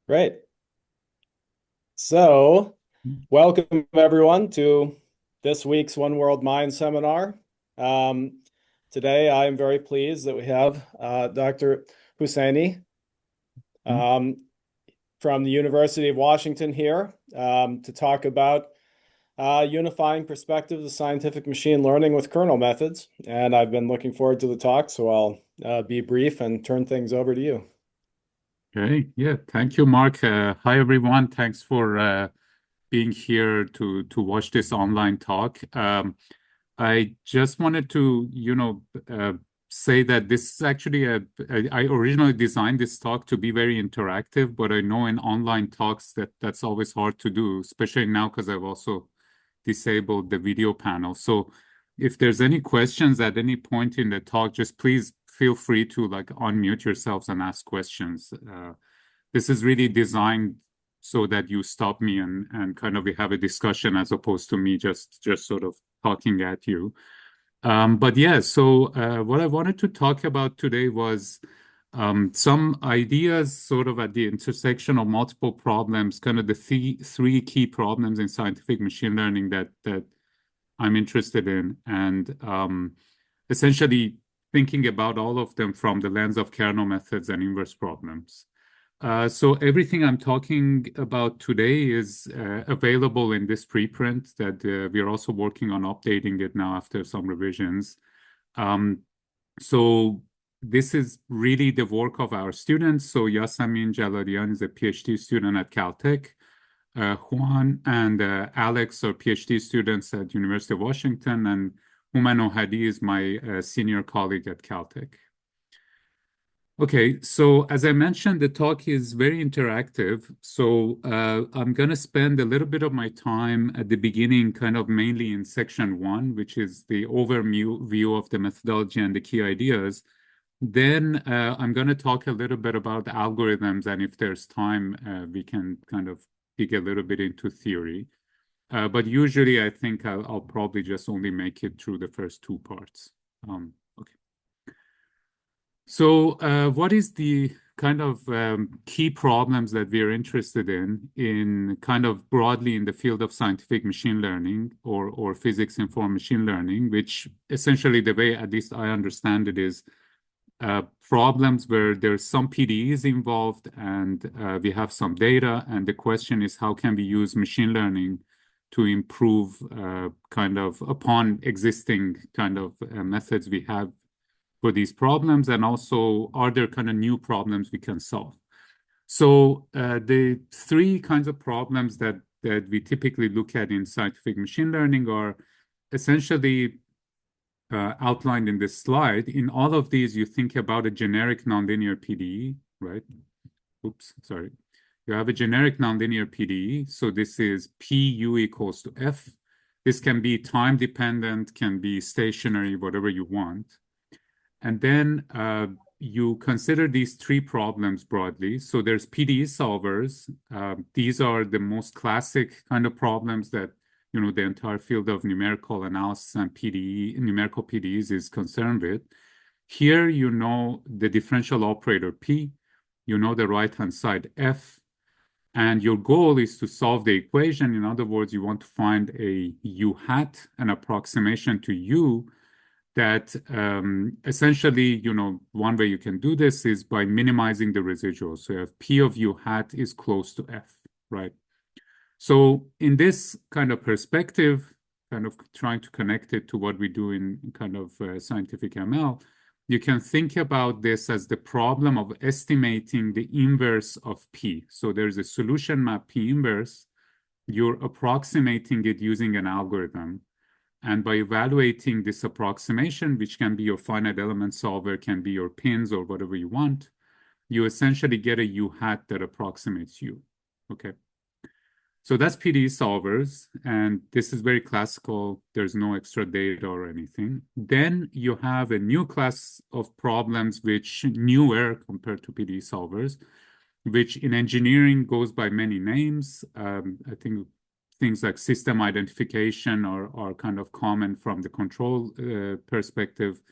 Great. So, welcome everyone to this week's One World Mind seminar. Um, Today, I am very pleased that we have Dr. Hosseini um, from the University of Washington here to talk about unifying perspectives of scientific machine learning with kernel methods. And I've been looking forward to the talk, so I'll be brief and turn things over to you. Okay, yeah, thank you, Mark. Hi, everyone. Thanks for being here to watch this online talk. I just wanted to, say that this is actually I originally designed this talk to be very interactive, but I know in online talks that's always hard to do, especially now because I've also disabled the video panel. So if there's any questions at any point in the talk, just please feel free to like unmute yourselves and ask questions. This is really designed so that you stop me and kind of we have a discussion as opposed to me just sort of talking at you. But yeah, so what I wanted to talk about today was some ideas sort of at the intersection of multiple problems, kind of the three key problems in scientific machine learning that I'm interested in, and essentially thinking about all of them from the lens of kernel methods and inverse problems. So everything I'm talking about today is available in this preprint that we are also working on updating it now after some revisions. Um, so this is really the work of our students. So Yasamin Jaladian is a PhD student at Caltech. Juan and Alex are PhD students at University of Washington, and Human Hadi is my senior colleague at Caltech. Okay, so as I mentioned, the talk is very interactive. So I'm going to spend a little bit of my time at the beginning, kind of mainly in section one, which is the overview of the methodology and the key ideas. Then I'm going to talk a little bit about the algorithms, and if there's time, we can kind of dig a little bit into theory. But usually, I think I'll probably just only make it through the first two parts. Okay. So, what is the kind of key problems that we're interested in kind of broadly in the field of scientific machine learning or physics-informed machine learning, which essentially the way at least I understand it is problems where there's some PDEs involved and we have some data, and the question is how can we use machine learning to improve kind of upon existing kind of methods we have for these problems, and also are there kind of new problems we can solve? So the three kinds of problems that we typically look at in scientific machine learning are essentially outlined in this slide. In all of these, you think about a generic nonlinear PDE, right? Oops, sorry. You have a generic nonlinear PDE. So this is PU equals to F. This can be time dependent, can be stationary, whatever you want. And then you consider these three problems broadly. So there's PDE solvers. These are the most classic kind of problems that the entire field of numerical analysis and PDE, numerical PDEs is concerned with. Here, you know the differential operator P, you know the right-hand side F, and your goal is to solve the equation. In other words, you want to find a U hat, an approximation to U that essentially, one way you can do this is by minimizing the residuals. So if P of U hat is close to F, right? So in this kind of perspective, kind of trying to connect it to what we do in kind of scientific ML, you can think about this as the problem of estimating the inverse of P. So there's a solution map P inverse. You're approximating it using an algorithm. And by evaluating this approximation, which can be your finite element solver, can be your pins or whatever you want, you essentially get a U hat that approximates U. Okay. So that's PDE solvers, and this is very classical. There's no extra data or anything. Then you have a new class of problems, which newer compared to PDE solvers, which in engineering goes by many names. I think things like system identification are kind of common from the control perspective.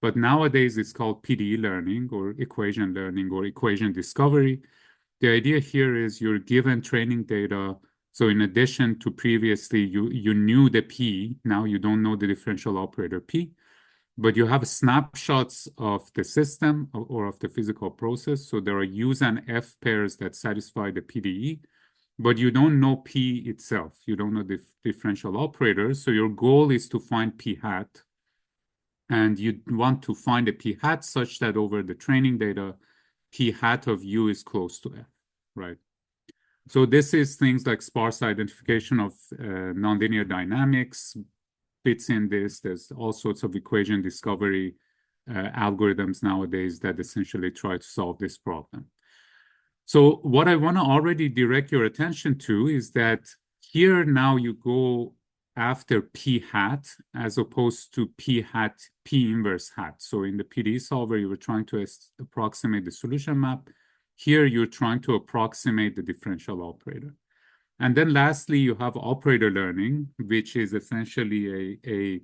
But nowadays it's called PDE learning or equation learning or equation discovery. The idea here is you're given training data. So in addition to previously, you knew the P, now you don't know the differential operator P, but you have snapshots of the system or of the physical process. So there are U's and F pairs that satisfy the PDE, but you don't know P itself. You don't know the differential operator. So your goal is to find P hat. And you want to find a P hat such that over the training data, P hat of U is close to F, right? So this is things like sparse identification of nonlinear dynamics fits in this. There's all sorts of equation discovery algorithms nowadays that essentially try to solve this problem. So what I want to already direct your attention to is that here now you go after P hat as opposed to P hat, P inverse hat. So in the PDE solver, you were trying to approximate the solution map. Here you're trying to approximate the differential operator. And then lastly, you have operator learning, which is essentially a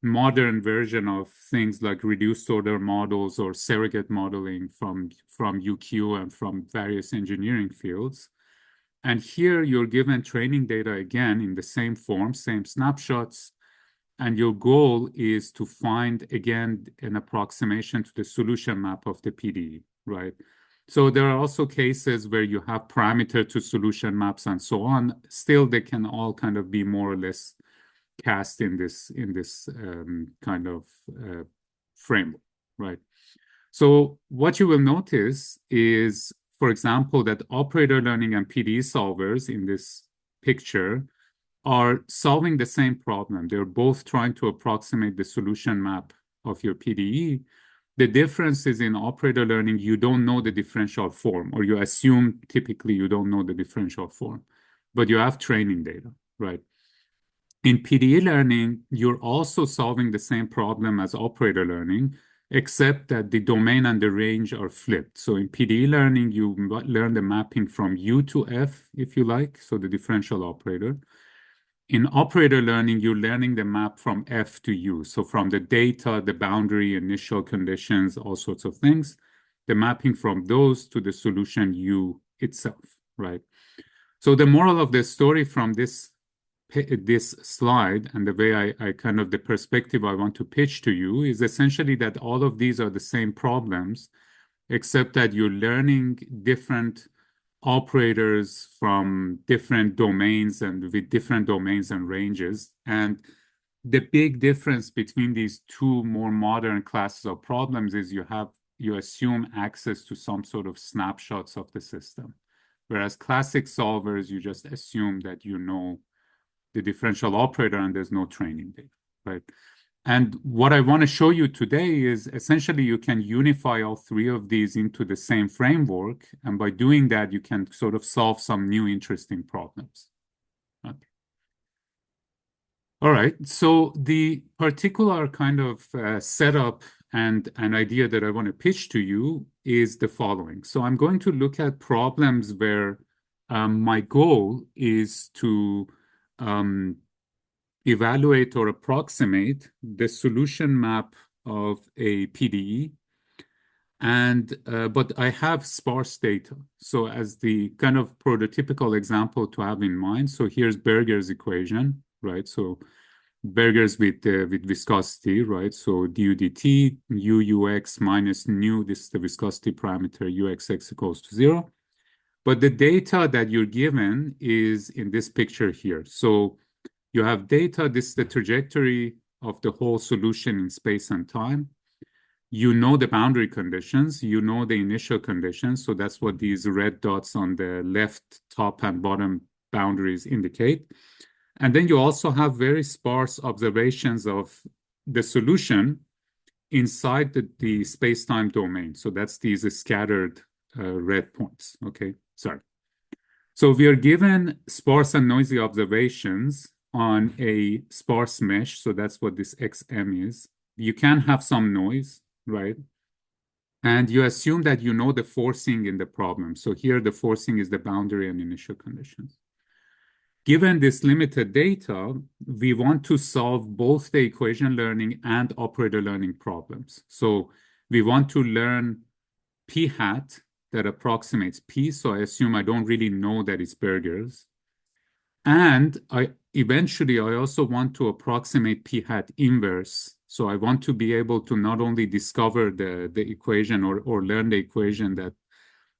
modern version of things like reduced order models or surrogate modeling from UQ and from various engineering fields. And here you're given training data again in the same form, same snapshots. And your goal is to find, again, an approximation to the solution map of the PDE, right? So there are also cases where you have parameter to solution maps and so on. Still, they can all kind of be more or less cast in this kind of framework, right? So what you will notice is, for example, that operator learning and PDE solvers in this picture are solving the same problem. They're both trying to approximate the solution map of your PDE. The difference is in operator learning, you don't know the differential form, or you assume typically you don't know the differential form, but you have training data, right? In PDE learning, you're also solving the same problem as operator learning, except that the domain and the range are flipped. So in PDE learning, you learn the mapping from U to F, if you like, so the differential operator. In operator learning, you're learning the map from F to U. So from the data, the boundary, initial conditions, all sorts of things, the mapping from those to the solution U itself, right? So the moral of the story from this slide and the way I kind of the perspective I want to pitch to you is essentially that all of these are the same problems, except that you're learning different operators from different domains and with different domains and ranges. And the big difference between these two more modern classes of problems is you assume access to some sort of snapshots of the system. Whereas classic solvers, you just assume that you know the differential operator and there's no training data, right? And what I want to show you today is essentially you can unify all three of these into the same framework. And by doing that, you can sort of solve some new interesting problems. Okay. All right. So the particular kind of setup and an idea that I want to pitch to you is the following. So I'm going to look at problems where my goal is to evaluate or approximate the solution map of a PDE. And but I have sparse data. So as the kind of prototypical example to have in mind, so here's Berger's equation, right? So Berger's with viscosity, right? So du dt, ux minus nu, this is the viscosity parameter, uxx equals to 0. But the data that you're given is in this picture here. So you have data, this is the trajectory of the whole solution in space and time. You know the boundary conditions, you know the initial conditions. So that's what these red dots on the left top and bottom boundaries indicate. And then you also have very sparse observations of the solution inside the space-time domain. So that's these scattered red points, okay? Sorry. So we are given sparse and noisy observations on a sparse mesh. So that's what this XM is. You can have some noise, right? And you assume that you know the forcing in the problem. So here the forcing is the boundary and initial conditions. Given this limited data, we want to solve both the equation learning and operator learning problems. So we want to learn P hat that approximates P. So I assume I don't really know that it's burgers. And eventually I also want to approximate P hat inverse. So I want to be able to not only discover the equation or learn the equation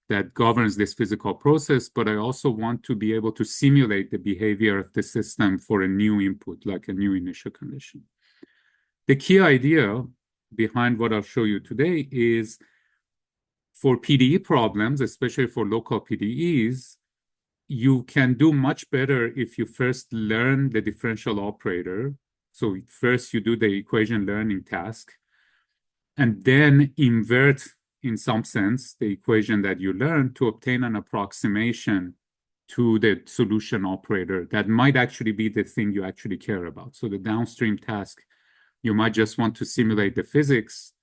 that governs this physical process, but I also want to be able to simulate the behavior of the system for a new input, like a new initial condition. The key idea behind what I'll show you today is for PDE problems, especially for local PDEs, you can do much better if you first learn the differential operator. So first you do the equation learning task, and then invert, in some sense, the equation that you learned to obtain an approximation to the solution operator that might actually be the thing you actually care about. So the downstream task, you might just want to simulate the physics.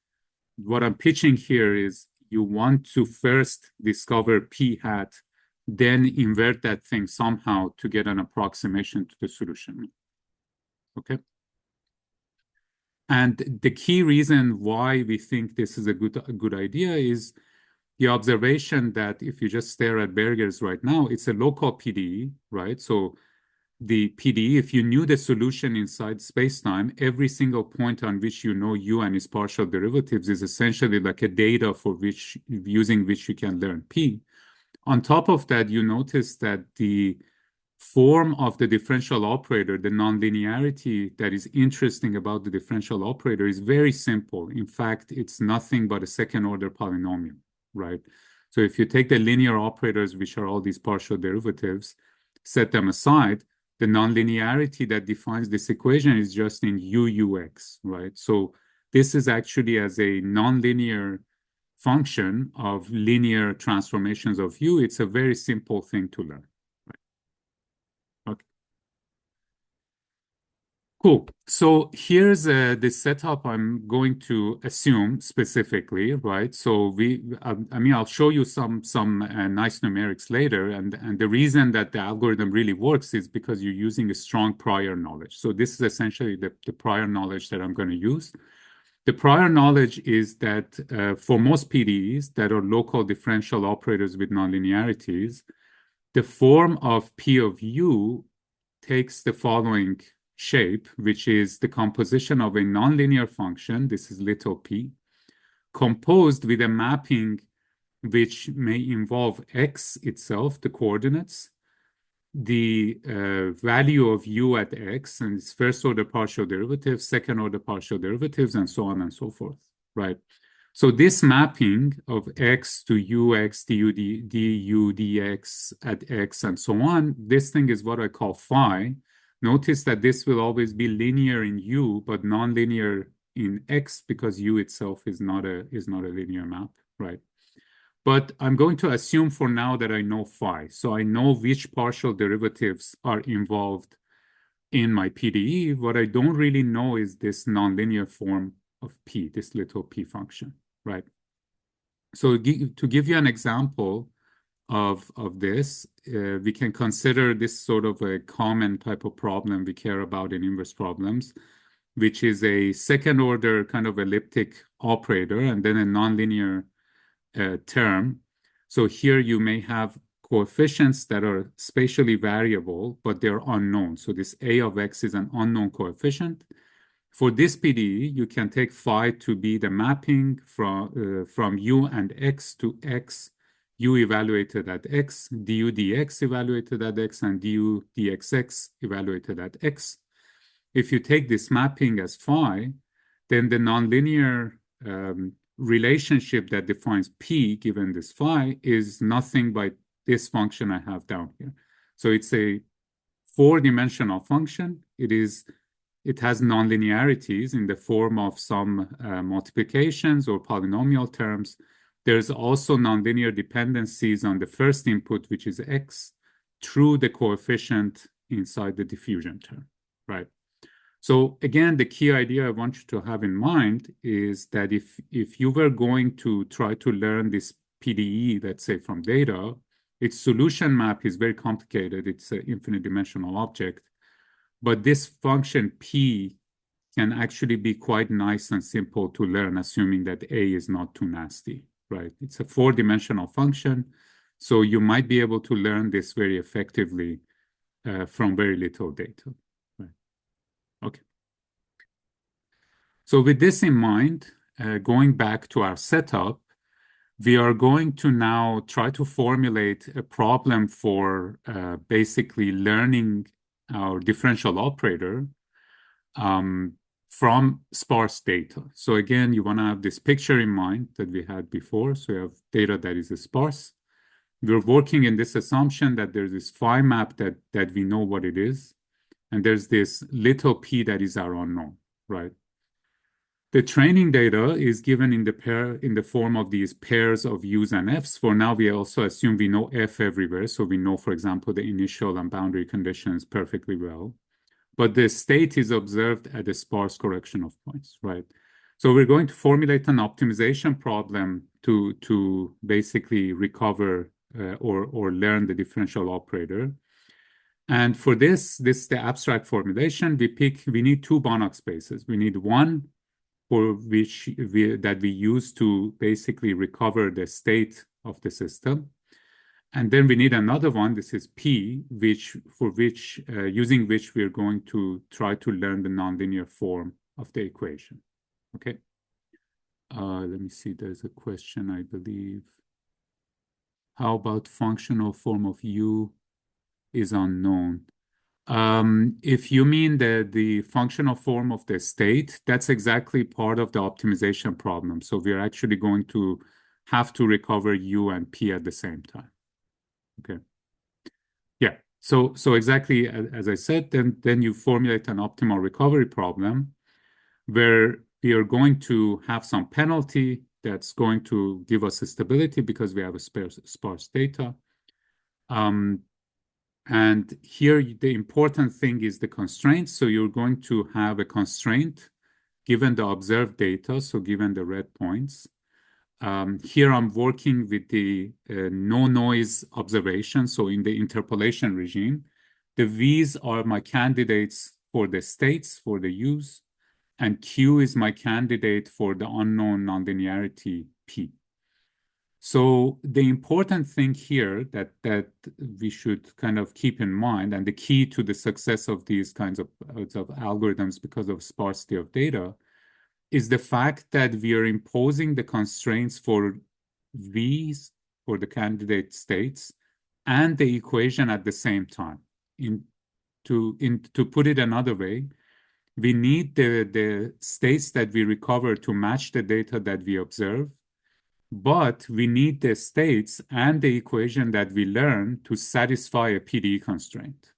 What I'm pitching here is you want to first discover P hat, then invert that thing somehow to get an approximation to the solution. Okay? And the key reason why we think this is a good idea is the observation that if you just stare at burgers right now, it's a local PDE, right? So the PDE, if you knew the solution inside spacetime, every single point on which you know U and its partial derivatives is essentially like a data for which, using which you can learn P. On top of that, you notice that the form of the differential operator, the nonlinearity that is interesting about the differential operator is very simple. In fact, it's nothing but a second-order polynomial, right? So if you take the linear operators, which are all these partial derivatives, set them aside, the nonlinearity that defines this equation is just in UUX, right? So this is actually as a nonlinear function of linear transformations of U. It's a very simple thing to learn. Okay. Cool. So here's the setup I'm going to assume specifically, right? So I'll show you some nice numerics later, and the reason that the algorithm really works is because you're using a strong prior knowledge. So this is essentially the prior knowledge that I'm going to use. The prior knowledge is that for most PDEs that are local differential operators with nonlinearities, the form of P of U takes the following shape, which is the composition of a nonlinear function, this is little p, composed with a mapping which may involve x itself, the coordinates, the value of U at x, and its first order partial derivatives, second order partial derivatives, and so on and so forth, right? So this mapping of x to ux, du, dx at x, and so on, this thing is what I call phi. Notice that this will always be linear in u, but nonlinear in x because u itself is not a linear map, right? But I'm going to assume for now that I know phi. So I know which partial derivatives are involved in my PDE. What I don't really know is this nonlinear form of P, this little P function, right? So to give you an example of this, we can consider this sort of a common type of problem we care about in inverse problems, which is a second order kind of elliptic operator and then a nonlinear term. So here you may have coefficients that are spatially variable, but they're unknown. So this A of x is an unknown coefficient. For this PDE, you can take phi to be the mapping from u and x to x, u evaluated at x, du dx evaluated at x, and du dxx evaluated at x. If you take this mapping as phi, then the nonlinear relationship that defines P given this phi is nothing but this function I have down here. So it's a four-dimensional function. It has nonlinearities in the form of some multiplications or polynomial terms. There's also nonlinear dependencies on the first input, which is x, through the coefficient inside the diffusion term, right? So again, the key idea I want you to have in mind is that if you were going to try to learn this PDE, let's say from data, its solution map is very complicated. It's an infinite dimensional object. But this function P can actually be quite nice and simple to learn, assuming that A is not too nasty, right? It's a four-dimensional function. So you might be able to learn this very effectively from very little data. Right. Okay. So with this in mind, going back to our setup, we are going to now try to formulate a problem for basically learning our differential operator from sparse data. So again, you want to have this picture in mind that we had before. So you have data that is sparse. We're working in this assumption that there's this phi map that we know what it is, and there's this little p that is our unknown, right? The training data is given in the form of these pairs of U's and F's. For now, we also assume we know F everywhere. So we know, for example, the initial and boundary conditions perfectly well. But the state is observed at a sparse correction of points, right? So we're going to formulate an optimization problem to basically recover or learn the differential operator. And for this is the abstract formulation. We need two Banach spaces. We need one for which that we use to basically recover the state of the system. And then we need another one, this is P, using which we're going to try to learn the nonlinear form of the equation. Okay. Let me see, there's a question, I believe. How about functional form of U is unknown? If you mean the functional form of the state, that's exactly part of the optimization problem. So we're actually going to have to recover U and P at the same time. Okay. Yeah. So exactly as I said, then you formulate an optimal recovery problem where we are going to have some penalty that's going to give us a stability because we have a sparse data. And here, the important thing is the constraints. So you're going to have a constraint given the observed data, so given the red points. Here I'm working with the no noise observation. So in the interpolation regime, the V's are my candidates for the states, for the U's, and Q is my candidate for the unknown nonlinearity P. So the important thing here that we should kind of keep in mind, and the key to the success of these kinds of algorithms because of sparsity of data, is the fact that we are imposing the constraints for V's, for the candidate states, and the equation at the same time. To put it another way, we need the states that we recover to match the data that we observe, but we need the states and the equation that we learn to satisfy a PDE constraint.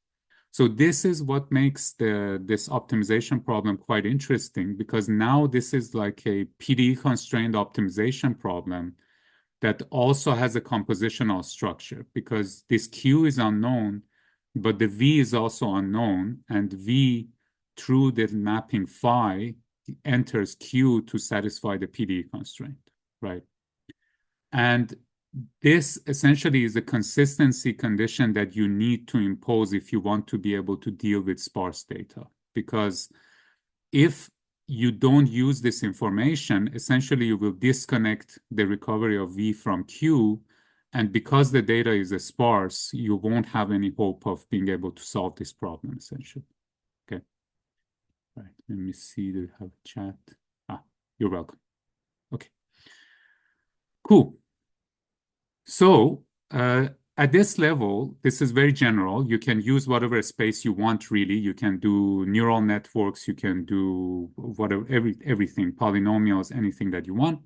So this is what makes this optimization problem quite interesting, because now this is like a PDE constrained optimization problem that also has a compositional structure, because this Q is unknown, but the V is also unknown, and V through the mapping phi enters Q to satisfy the PDE constraint, right? And this essentially is a consistency condition that you need to impose if you want to be able to deal with sparse data. Because if you don't use this information, essentially you will disconnect the recovery of V from Q. And because the data is sparse, you won't have any hope of being able to solve this problem, essentially. Okay. All right. Let me see. Do we have a chat? You're welcome. Okay. Cool. So at this level, this is very general. You can use whatever space you want, really. You can do neural networks. You can do whatever, everything, polynomials, anything that you want.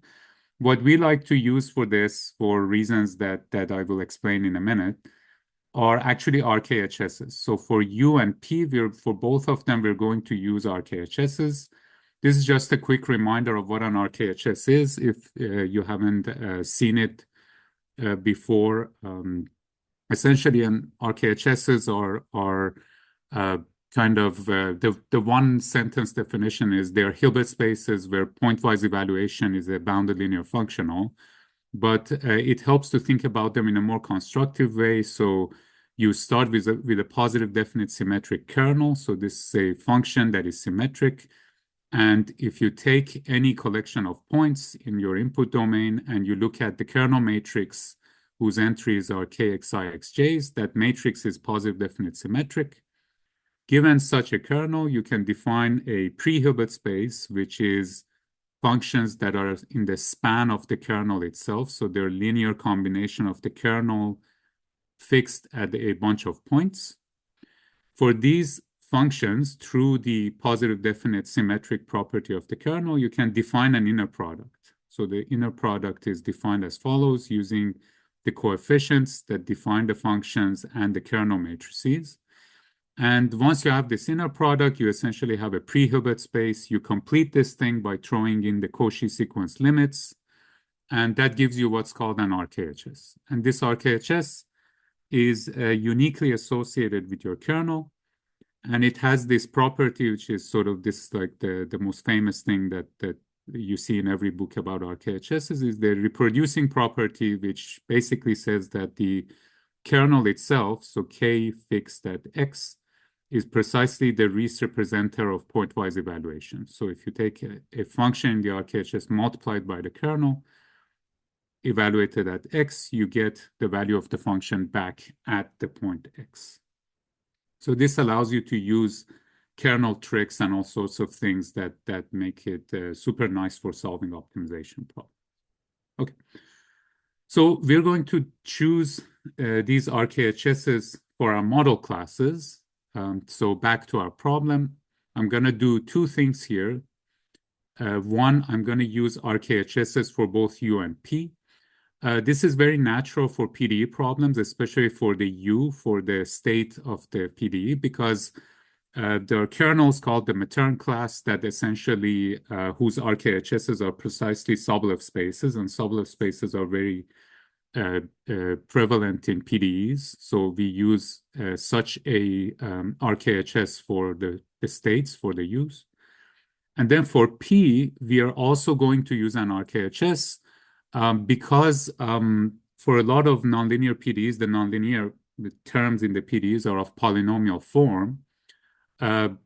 What we like to use for this, for reasons that I will explain in a minute, are actually RKHSs. So for U and P, for both of them, we're going to use RKHSs. This is just a quick reminder of what an RKHS is, if you haven't seen it before. Essentially, an RKHSs are kind of the one sentence definition is they're Hilbert spaces where pointwise evaluation is a bounded linear functional, but it helps to think about them in a more constructive way. So you start with a positive definite symmetric kernel. So this is a function that is symmetric. And if you take any collection of points in your input domain and you look at the kernel matrix whose entries are kxi, that matrix is positive definite symmetric. Given such a kernel, you can define a pre-Hilbert space, which is functions that are in the span of the kernel itself. So they're linear combination of the kernel fixed at a bunch of points. For these functions, through the positive definite symmetric property of the kernel, you can define an inner product. So the inner product is defined as follows using the coefficients that define the functions and the kernel matrices. And once you have this inner product, you essentially have a pre-Hilbert space. You complete this thing by throwing in the Cauchy sequence limits, and that gives you what's called an RKHS. And this RKHS is uniquely associated with your kernel, and it has this property, which is sort of this like the most famous thing that you see in every book about RKHSs, is the reproducing property, which basically says that the kernel itself, so K fixed at X, is precisely the Riesz representer of pointwise evaluation. So if you take a function in the RKHS multiplied by the kernel, evaluated at X, you get the value of the function back at the point X. So this allows you to use kernel tricks and all sorts of things that make it super nice for solving optimization problems. Okay. So we're going to choose these RKHSs for our model classes. So back to our problem, I'm going to do two things here. One, I'm going to use RKHSs for both U and P. This is very natural for PDE problems, especially for the U, for the state of the PDE, because there are kernels called the Matern class that essentially, whose RKHSs are precisely Sobolev spaces, and Sobolev spaces are very prevalent in PDEs. So we use such a RKHS for the states, for the U's. And then for P, we are also going to use an RKHS because for a lot of nonlinear PDEs, the terms in the PDEs are of polynomial form.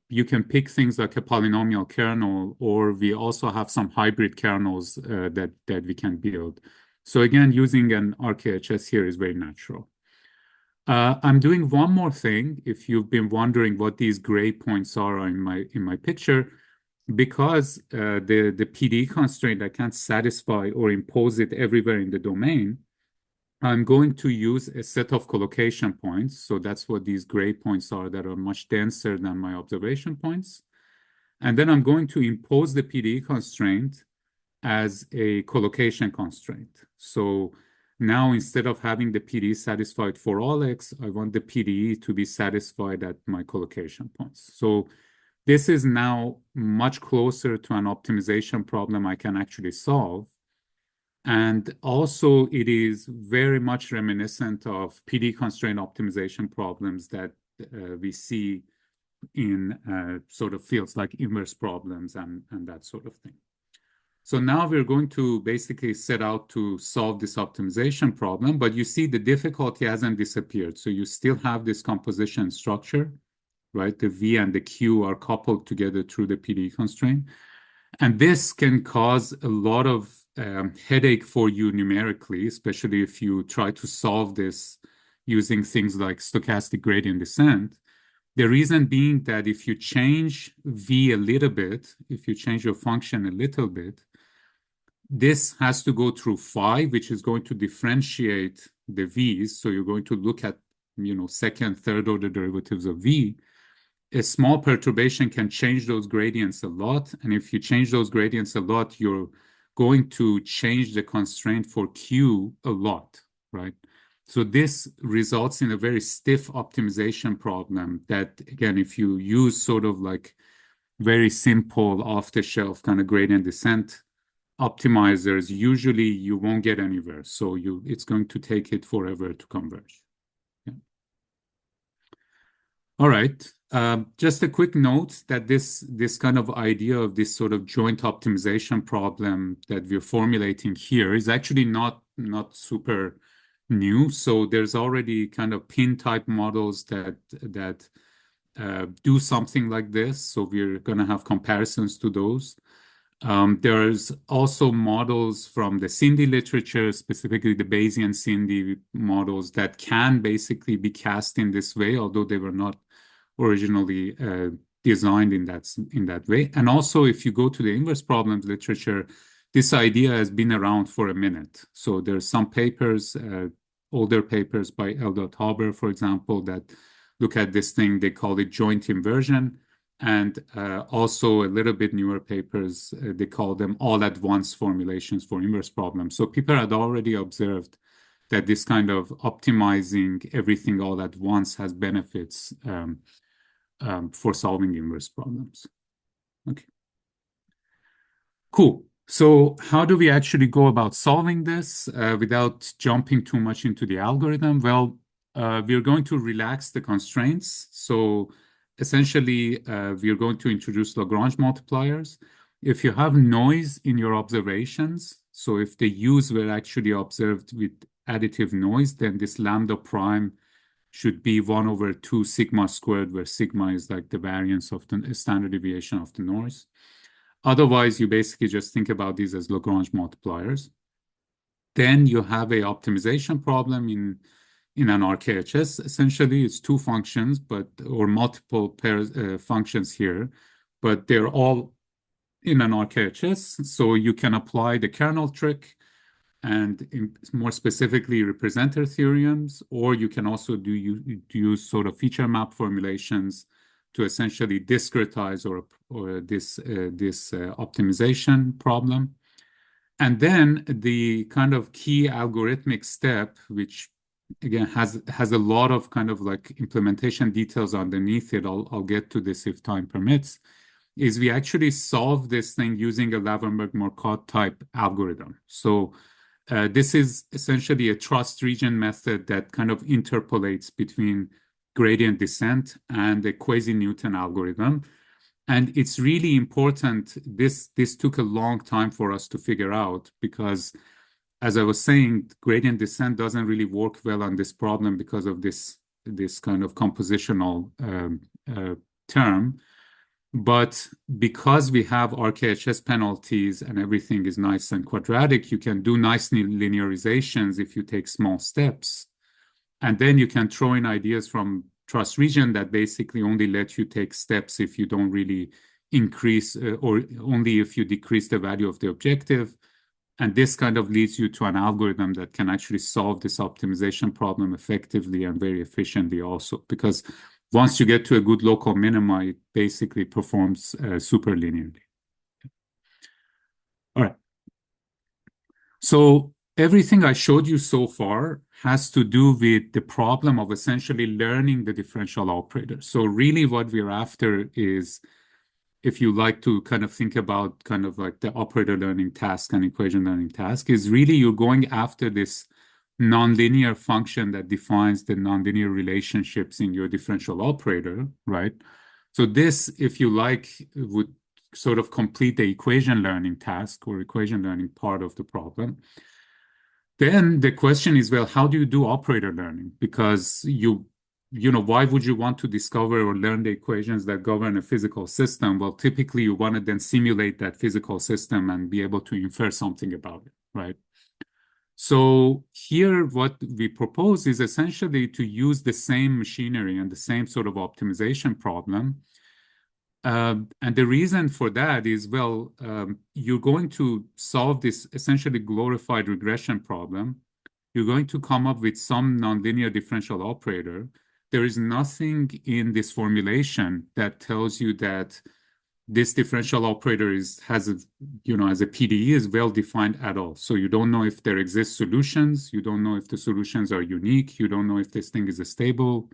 You can pick things like a polynomial kernel, or we also have some hybrid kernels that we can build. So again, using an RKHS here is very natural. I'm doing one more thing. If you've been wondering what these gray points are in my picture, because the PDE constraint, I can't satisfy or impose it everywhere in the domain, I'm going to use a set of collocation points. So that's what these gray points are that are much denser than my observation points. And then I'm going to impose the PDE constraint as a collocation constraint. So now instead of having the PDE satisfied for all X, I want the PDE to be satisfied at my collocation points. So this is now much closer to an optimization problem I can actually solve. And also, it is very much reminiscent of PD constraint optimization problems that we see in sort of fields like inverse problems and that sort of thing. So now we're going to basically set out to solve this optimization problem, but you see the difficulty hasn't disappeared. So you still have this composition structure, right? The V and the Q are coupled together through the PD constraint. And this can cause a lot of headache for you numerically, especially if you try to solve this using things like stochastic gradient descent. The reason being that if you change V a little bit, if you change your function a little bit, this has to go through phi, which is going to differentiate the V's. So you're going to look at, second, third order derivatives of V. A small perturbation can change those gradients a lot. And if you change those gradients a lot, you're going to change the constraint for Q a lot, right? So this results in a very stiff optimization problem that, again, if you use sort of like very simple off-the-shelf kind of gradient descent optimizers, usually you won't get anywhere. So it's going to take it forever to converge. Yeah. All right. Just a quick note that this kind of idea of this sort of joint optimization problem that we're formulating here is actually not super new. So there's already kind of pin type models that do something like this. So we're going to have comparisons to those. There's also models from the Cindy literature, specifically the Bayesian Cindy models, that can basically be cast in this way, although they were not originally designed in that way. And also, if you go to the inverse problems literature, this idea has been around for a minute. So there's some papers, older papers by L. Haber, for example, that look at this thing. They call it joint inversion. And also a little bit newer papers, they call them all-at-once formulations for inverse problems. So people had already observed that this kind of optimizing everything all at once has benefits for solving inverse problems. Okay. Cool. So how do we actually go about solving this without jumping too much into the algorithm? Well, we're going to relax the constraints. So essentially, we are going to introduce Lagrange multipliers. If you have noise in your observations, so if the U's were actually observed with additive noise, then this lambda prime should be 1 over 2 sigma squared, where sigma is like the variance of the standard deviation of the noise. Otherwise, you basically just think about these as Lagrange multipliers. Then you have a optimization problem in an RKHS. Essentially, it's two functions, or multiple pairs functions here, but they're all in an RKHS. So you can apply the kernel trick and more specifically representer theorems, or you can also use sort of feature map formulations to essentially discretize or this optimization problem. And then the kind of key algorithmic step, which again has a lot of kind of like implementation details underneath it. I'll get to this if time permits. Is we actually solve this thing using a Lavenberg-Marcotte type algorithm. So this is essentially a trust region method that kind of interpolates between gradient descent and a quasi-Newton algorithm. And it's really important. This took a long time for us to figure out because, as I was saying, gradient descent doesn't really work well on this problem because of this kind of compositional term. But because we have RKHS penalties and everything is nice and quadratic, you can do nice linearizations if you take small steps. And then you can throw in ideas from trust region that basically only let you take steps if you don't really increase or only if you decrease the value of the objective. And this kind of leads you to an algorithm that can actually solve this optimization problem effectively and very efficiently also, because once you get to a good local minima, it basically performs super linearly. All right. So everything I showed you so far has to do with the problem of essentially learning the differential operator. So really what we're after is, if you like to kind of think about kind of like the operator learning task and equation learning task, is really you're going after this nonlinear function that defines the nonlinear relationships in your differential operator, right? So this, if you like, would sort of complete the equation learning task or equation learning part of the problem. Then the question is, well, how do you do operator learning? Because why would you want to discover or learn the equations that govern a physical system? Well, typically you want to then simulate that physical system and be able to infer something about it, right? So here, what we propose is essentially to use the same machinery and the same sort of optimization problem. And the reason for that is, well, you're going to solve this essentially glorified regression problem. You're going to come up with some nonlinear differential operator. There is nothing in this formulation that tells you that this differential operator has a PDE is well defined at all. So you don't know if there exist solutions. You don't know if the solutions are unique. You don't know if this thing is stable.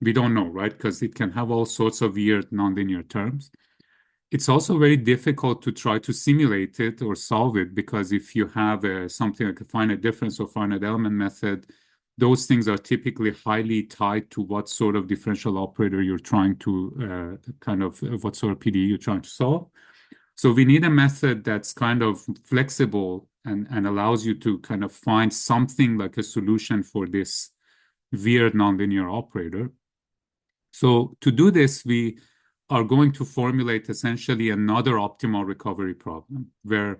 We don't know, right? Because it can have all sorts of weird nonlinear terms. It's also very difficult to try to simulate it or solve it, because if you have something like a finite difference or finite element method, those things are typically highly tied to what sort of differential operator you're trying to what sort of PDE you're trying to solve. So we need a method that's kind of flexible and allows you to kind of find something like a solution for this weird nonlinear operator. So to do this, we are going to formulate essentially another optimal recovery problem where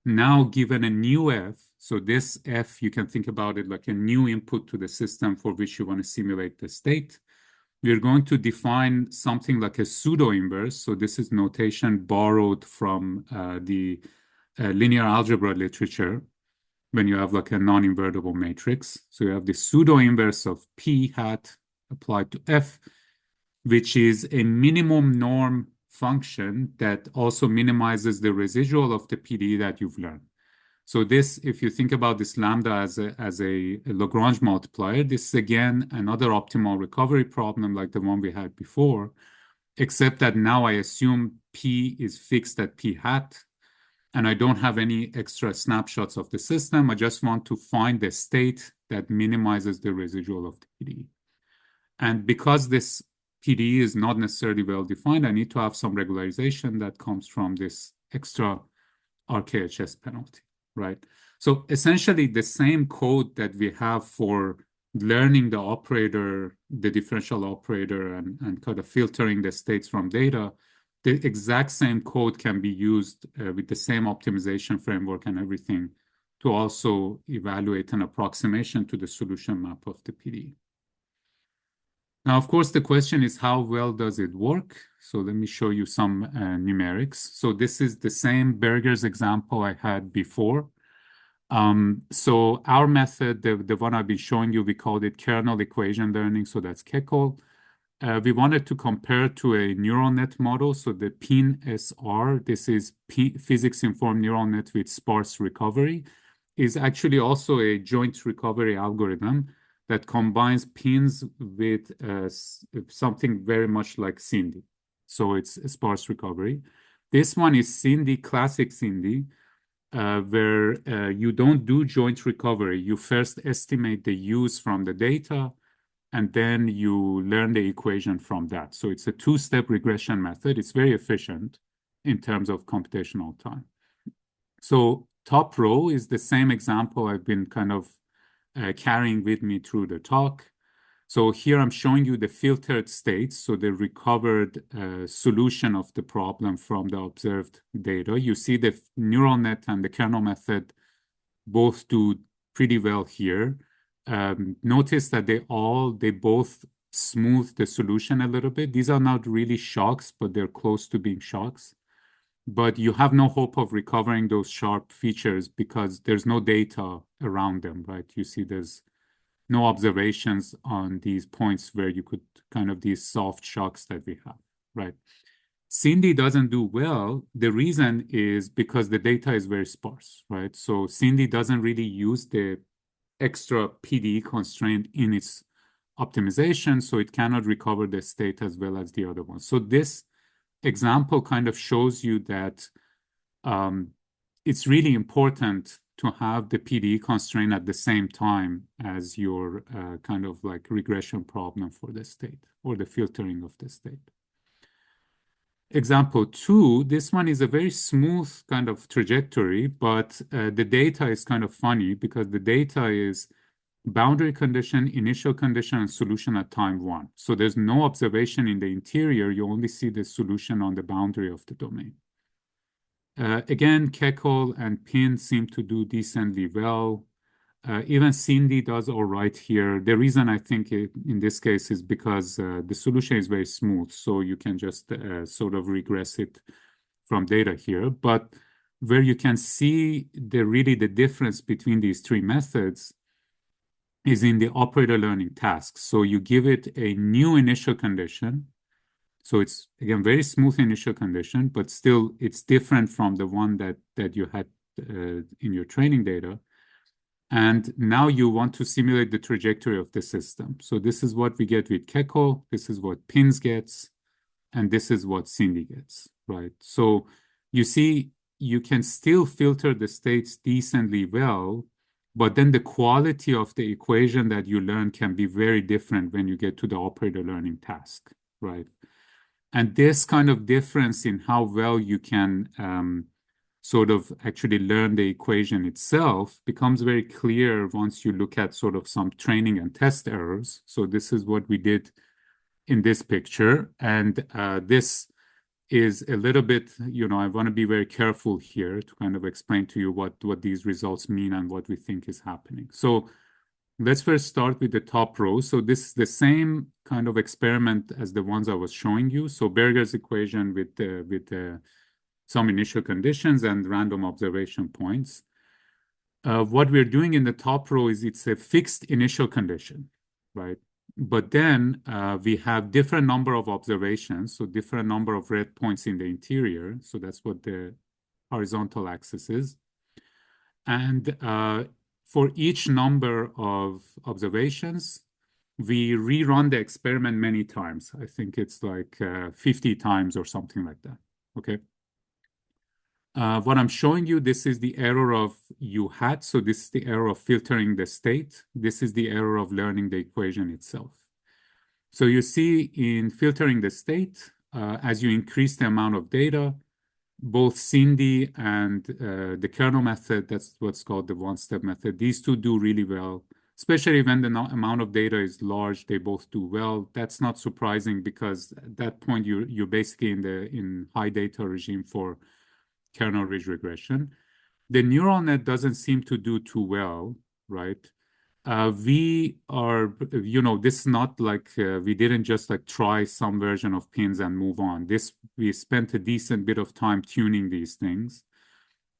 now given a new f, so this f, you can think about it like a new input to the system for which you want to simulate the state. We're going to define something like a pseudo-inverse. So this is notation borrowed from the linear algebra literature when you have like a non-invertible matrix. So you have the pseudo-inverse of p hat applied to f, which is a minimum norm function that also minimizes the residual of the PD that you've learned. So this, if you think about this lambda as a Lagrange multiplier, this is again another optimal recovery problem like the one we had before, except that now I assume P is fixed at P hat, and I don't have any extra snapshots of the system. I just want to find the state that minimizes the residual of the PD. And because this PD is not necessarily well defined, I need to have some regularization that comes from this extra RKHS penalty, right? So essentially the same code that we have for learning the operator, the differential operator, and kind of filtering the states from data, the exact same code can be used with the same optimization framework and everything to also evaluate an approximation to the solution map of the PD. Now, of course, the question is how well does it work? So let me show you some numerics. So this is the same Berger's example I had before. So our method, the one I've been showing you, we called it kernel equation learning. So that's KECL. We wanted to compare to a neural net model. So the PIN-SR, this is physics-informed neural net with sparse recovery, is actually also a joint recovery algorithm that combines pins with something very much like Cindy. So it's a sparse recovery. This one is Cindy, classic Cindy, where you don't do joint recovery. You first estimate the use from the data, and then you learn the equation from that. So it's a two-step regression method. It's very efficient in terms of computational time. So top row is the same example I've been kind of carrying with me through the talk. So here I'm showing you the filtered states, so the recovered solution of the problem from the observed data. You see the neural net and the kernel method both do pretty well here. Notice that they both smooth the solution a little bit. These are not really shocks, but they're close to being shocks. But you have no hope of recovering those sharp features because there's no data around them, right? You see there's no observations on these points where you could kind of these soft shocks that we have, right? Cindy doesn't do well. The reason is because the data is very sparse, right? So Cindy doesn't really use the extra PD constraint in its optimization, so it cannot recover the state as well as the other ones. So this example kind of shows you that it's really important to have the PD constraint at the same time as your kind of like regression problem for the state or the filtering of the state. Example 2, this one is a very smooth kind of trajectory, but the data is kind of funny because the data is boundary condition, initial condition, and solution at time 1. So there's no observation in the interior. You only see the solution on the boundary of the domain. Again, KECL and PIN seem to do decently well. Even Cindy does all right here. The reason I think in this case is because the solution is very smooth, so you can just sort of regress it from data here. But where you can see really the difference between these three methods is in the operator learning tasks. So you give it a new initial condition. So it's, again, very smooth initial condition, but still it's different from the one that you had in your training data. And now you want to simulate the trajectory of the system. So this is what we get with KECL, this is what PINS gets, and this is what Cindy gets, right? So you see, you can still filter the states decently well, but then the quality of the equation that you learn can be very different when you get to the operator learning task, right? And this kind of difference in how well you can sort of actually learn the equation itself becomes very clear once you look at sort of some training and test errors. So this is what we did in this picture. And this is a little bit, I want to be very careful here to kind of explain to you what these results mean and what we think is happening. So let's first start with the top row. So this is the same kind of experiment as the ones I was showing you. So Berger's equation with some initial conditions and random observation points. What we're doing in the top row is it's a fixed initial condition, right? But then we have different number of observations, so different number of red points in the interior. So that's what the horizontal axis is. And for each number of observations, we rerun the experiment many times. I think it's like 50 times or something like that, okay? What I'm showing you, this is the error of U hat. So this is the error of filtering the state. This is the error of learning the equation itself. So you see in filtering the state, as you increase the amount of data, both Cindy and the kernel method, that's what's called the one-step method, these two do really well, especially when the amount of data is large, they both do well. That's not surprising because at that point you're basically in high data regime for kernel ridge regression. The neural net doesn't seem to do too well, right? We are, this is not like we didn't just like try some version of pins and move on. We spent a decent bit of time tuning these things.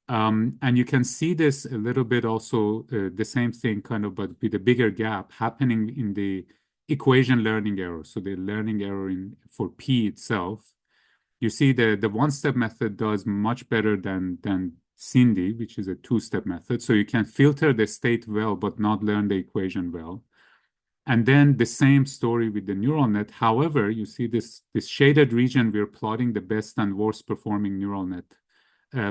And you can see this a little bit also, the same thing kind of, but with a bigger gap happening in the equation learning error. So the learning error for P itself. You see the one-step method does much better than Cindy, which is a two-step method. So you can filter the state well, but not learn the equation well. And then the same story with the neural net. However, you see this shaded region, we're plotting the best and worst performing neural net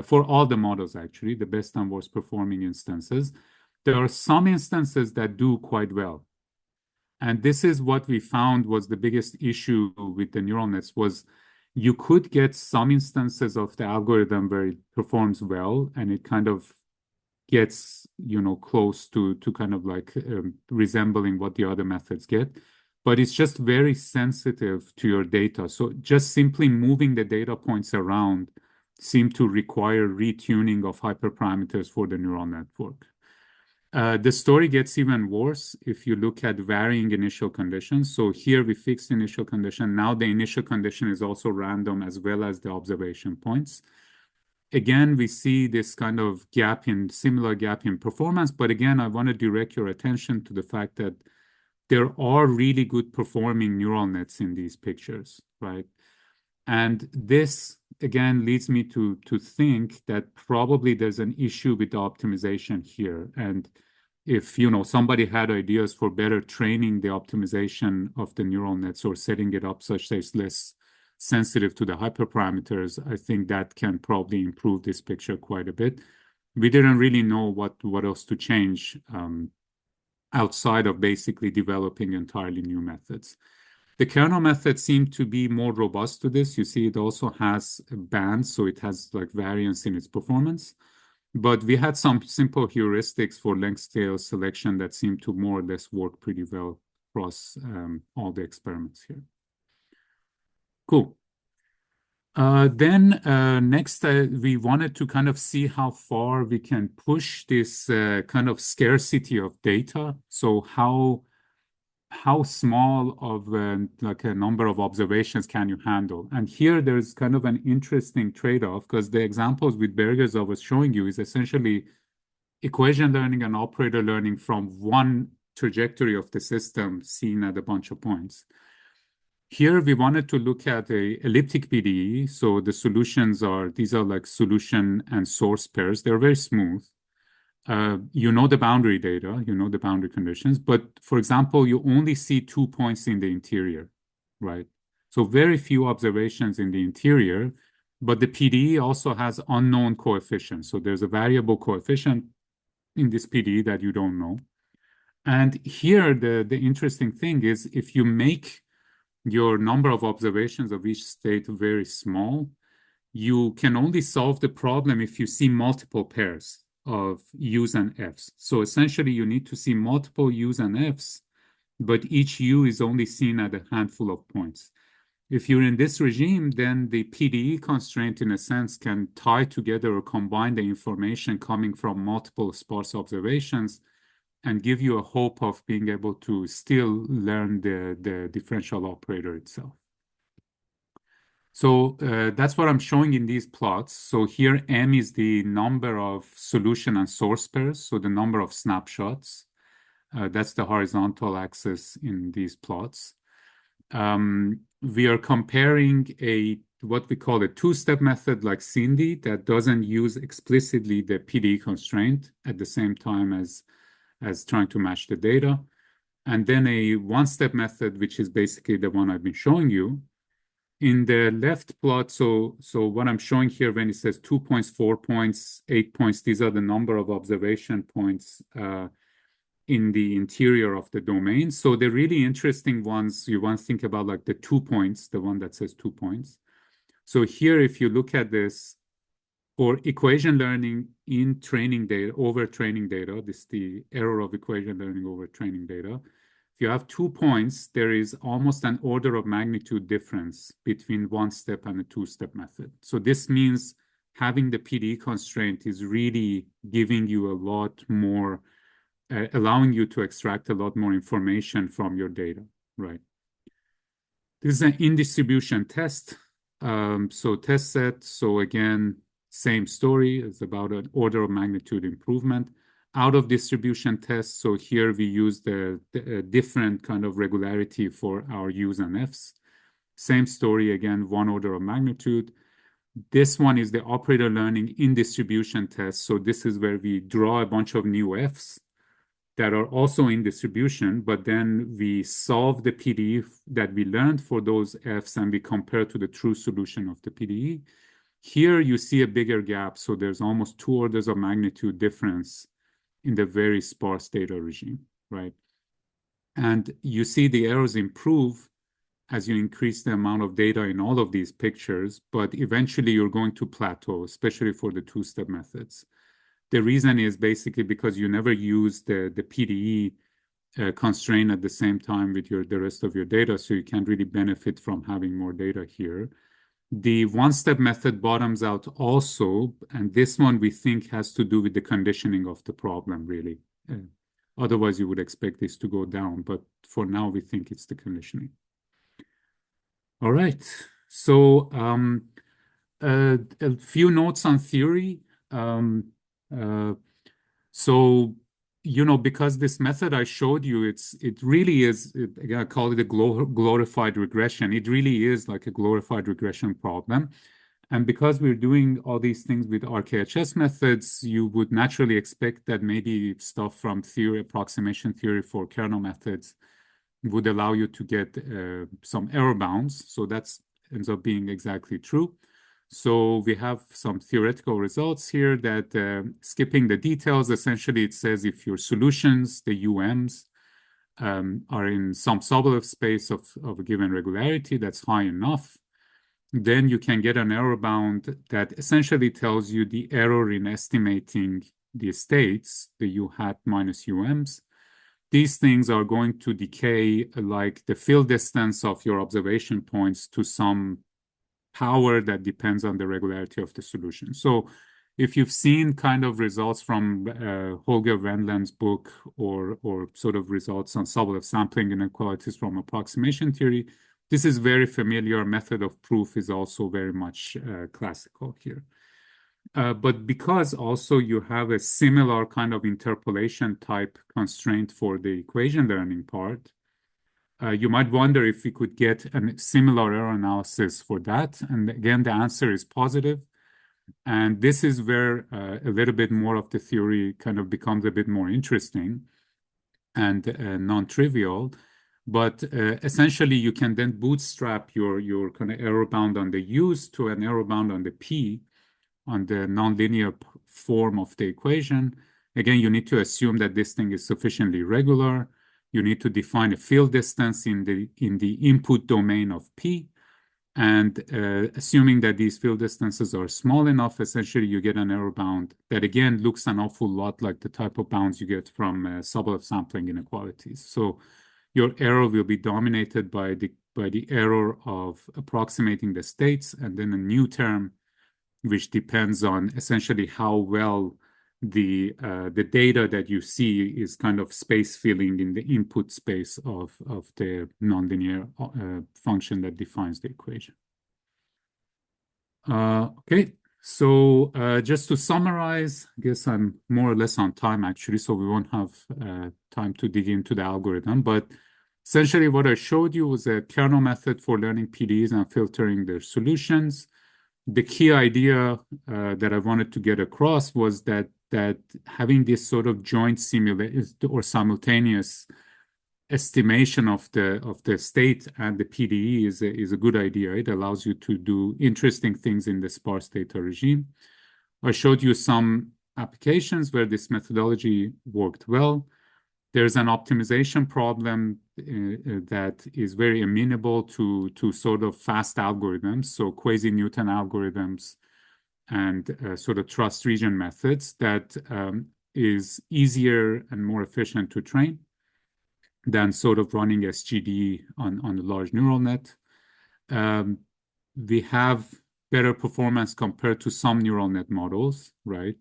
for all the models, actually, the best and worst performing instances. There are some instances that do quite well. And this is what we found was the biggest issue with the neural nets was you could get some instances of the algorithm where it performs well and it kind of gets, close to kind of like resembling what the other methods get. But it's just very sensitive to your data. So just simply moving the data points around seem to require retuning of hyperparameters for the neural network. The story gets even worse if you look at varying initial conditions. So here we fixed initial condition. Now the initial condition is also random as well as the observation points. Again, we see this kind of similar gap in performance. But again, I want to direct your attention to the fact that there are really good performing neural nets in these pictures, right? And this, again, leads me to think that probably there's an issue with the optimization here. And if, somebody had ideas for better training the optimization of the neural nets or setting it up such that it's less sensitive to the hyperparameters, I think that can probably improve this picture quite a bit. We didn't really know what else to change outside of basically developing entirely new methods. The kernel method seemed to be more robust to this. You see, it also has bands, so it has like variance in its performance. But we had some simple heuristics for length scale selection that seemed to more or less work pretty well across all the experiments here. Cool. Then next, we wanted to kind of see how far we can push this kind of scarcity of data. So how small of like a number of observations can you handle? And here there's kind of an interesting trade-off because the examples with Berger's I was showing you is essentially equation learning and operator learning from one trajectory of the system seen at a bunch of points. Here we wanted to look at a elliptic PDE. So the solutions these are like solution and source pairs. They're very smooth. The boundary data, the boundary conditions, but for example, you only see 2 points in the interior, right? So very few observations in the interior, but the PDE also has unknown coefficients. So there's a variable coefficient in this PDE that you don't know. And here, the interesting thing is if you make your number of observations of each state very small, you can only solve the problem if you see multiple pairs of U's and F's. So essentially, you need to see multiple U's and F's but each U is only seen at a handful of points. If you're in this regime, then the PDE constraint, in a sense, can tie together or combine the information coming from multiple sparse observations and give you a hope of being able to still learn the differential operator itself. So that's what I'm showing in these plots. So here M is the number of solution and source pairs, so the number of snapshots. That's the horizontal axis in these plots. We are comparing what we call a two-step method like Cindy that doesn't use explicitly the PDE constraint at the same time as trying to match the data. And then a one-step method, which is basically the one I've been showing you. In the left plot, so what I'm showing here when it says 2 points, 4 points, 8 points, these are the number of observation points in the interior of the domain. So the really interesting ones, you want to think about like the 2 points, the one that says 2 points. So here, if you look at this, for equation learning in training data, over training data, this is the error of equation learning over training data. If you have 2 points, there is almost an order of magnitude difference between one step and a two-step method. So this means having the PDE constraint is really giving you a lot more, allowing you to extract a lot more information from your data, right? This is an in-distribution test. So test set, so again, same story. It's about an order of magnitude improvement. Out of distribution test, so here we use the different kind of regularity for our U's and F's. Same story, again, one order of magnitude. This one is the operator learning in distribution test. So this is where we draw a bunch of new F's that are also in distribution, but then we solve the PDE that we learned for those F's and we compare to the true solution of the PDE. Here you see a bigger gap, so there's almost 2 orders of magnitude difference in the very sparse data regime, right? And you see the errors improve as you increase the amount of data in all of these pictures, but eventually you're going to plateau, especially for the two-step methods. The reason is basically because you never use the PDE constraint at the same time with the rest of your data, so you can't really benefit from having more data here. The one-step method bottoms out also, and this one we think has to do with the conditioning of the problem, really. Otherwise, you would expect this to go down, but for now, we think it's the conditioning. All right, so a few notes on theory. So, because this method I showed you, it really is, again, I call it a glorified regression. It really is like a glorified regression problem. And because we're doing all these things with RKHS methods, you would naturally expect that maybe stuff from theory, approximation theory for kernel methods would allow you to get some error bounds. So that ends up being exactly true. So we have some theoretical results here that skipping the details, essentially it says if your solutions, the UMs, are in some Sobolev space of a given regularity that's high enough, then you can get an error bound that essentially tells you the error in estimating the states, the U hat minus UMs. These things are going to decay like the field distance of your observation points to some power that depends on the regularity of the solution. So if you've seen kind of results from Holger Wendland's book or sort of results on Sobolev sampling inequalities from approximation theory, this is very familiar. Method of proof is also very much classical here. But because also you have a similar kind of interpolation type constraint for the equation learning part, you might wonder if we could get a similar error analysis for that. And again, the answer is positive. And this is where a little bit more of the theory kind of becomes a bit more interesting and non-trivial. But essentially, you can then bootstrap your kind of error bound on the U's to an error bound on the P on the nonlinear form of the equation. Again, you need to assume that this thing is sufficiently regular. You need to define a field distance in the input domain of P. And assuming that these field distances are small enough, essentially you get an error bound that again looks an awful lot like the type of bounds you get from Sobolev sampling inequalities. So your error will be dominated by the error of approximating the states, and then a new term which depends on essentially how well the data that you see is kind of space filling in the input space of the nonlinear function that defines the equation. Okay, so just to summarize, I guess I'm more or less on time actually, so we won't have time to dig into the algorithm. But essentially, what I showed you was a kernel method for learning PDEs and filtering their solutions. The key idea that I wanted to get across was that having this sort of joint simulation or simultaneous estimation of the state and the PDE is a good idea. It allows you to do interesting things in the sparse data regime. I showed you some applications where this methodology worked well. There's an optimization problem that is very amenable to sort of fast algorithms, so quasi-Newton algorithms and sort of trust region methods that is easier and more efficient to train than sort of running SGD on a large neural net. We have better performance compared to some neural net models, right?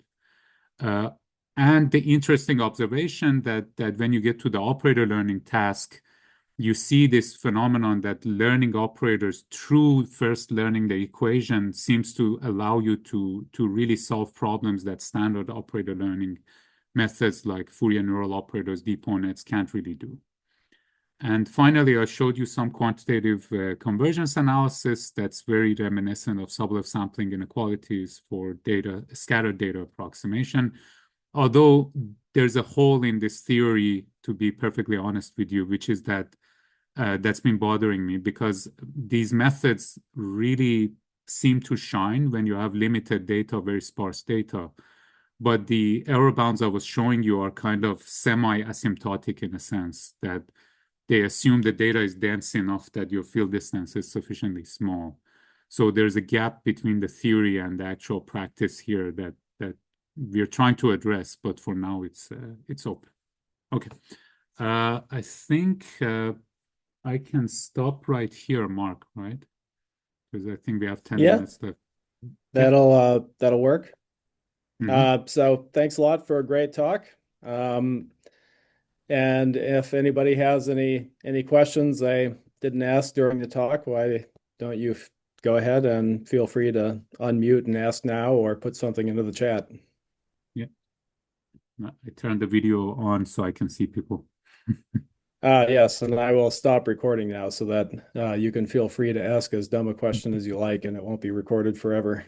And the interesting observation that when you get to the operator learning task, you see this phenomenon that learning operators through first learning the equation seems to allow you to really solve problems that standard operator learning methods like Fourier neural operators, deep-nets can't really do. And finally, I showed you some quantitative convergence analysis that's very reminiscent of subleft sampling inequalities for scattered data approximation. Although there's a hole in this theory, to be perfectly honest with you, which is that that's been bothering me because these methods really seem to shine when you have limited data, very sparse data. But the error bounds I was showing you are kind of semi-asymptotic in a sense that they assume the data is dense enough that your field distance is sufficiently small. So there's a gap between the theory and the actual practice here that we're trying to address, but for now it's open. Okay, I think I can stop right here, Mark, right? Because I think we have 10 Yeah, minutes left. Yeah. that'll work. Mm-hmm. So thanks a lot for a great talk. And if anybody has any questions I didn't ask during the talk, why don't you go ahead and feel free to unmute and ask now or put something into the chat. Yeah. I turned the video on so I can see people. Yes, and I will stop recording now so that you can feel free to ask as dumb a question as you like, and it won't be recorded forever.